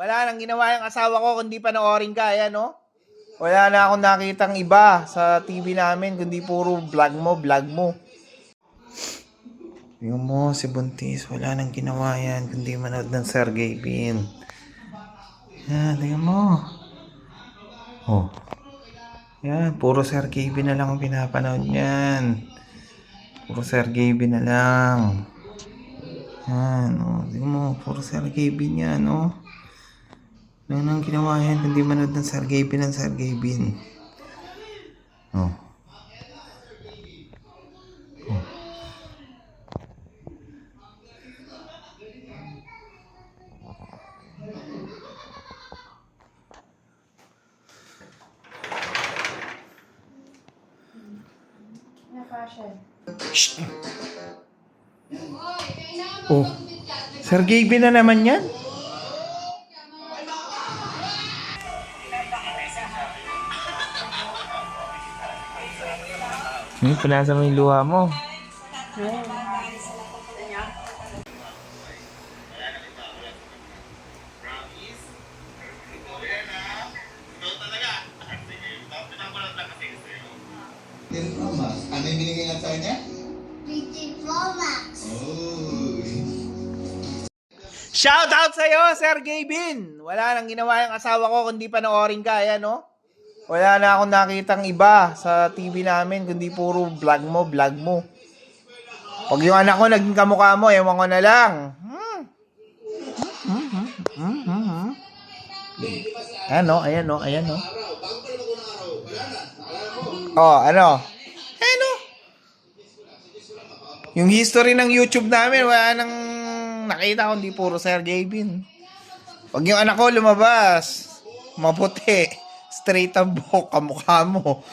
Wala nang ginawa yung asawa ko kundi panoorin ka, ayan, no? Wala na akong nakitang iba sa TV namin kundi puro vlog mo. Tingnan mo, si Buntis, wala nang ginawa yan kundi manood ng Sergey Bin. Yan, tingnan mo. Oh. Yan, puro Sergey Bin na lang ang pinapanood niyan. Puro Sergey Bin na lang. Yan, oh. Tingnan mo, puro Sergey Bin yan, oh. Wala nang ginawa yan kundi manood ng Sergey Bin. Oh. Shh! Oh, Sergey Bin na naman yan? Punasa mo yung luha mo. Ano yung binigay lang sa kanya? 3 Pro Max. Oh. Shout out sa'yo, Sergey Bin! Wala nang ginawa yung asawa ko kundi panoorin ka, ayan, no? Wala na akong nakitang iba sa TV namin kundi puro vlog mo. Pag yung anak ko naging kamukha mo, ewan ko na lang. Ayan, no? Oh, ano? Yung history ng YouTube namin, wala nang nakita kundi puro Sergey Bin. Pag yung anak ko lumabas, maputi, straight ang buhok, kamukha mo.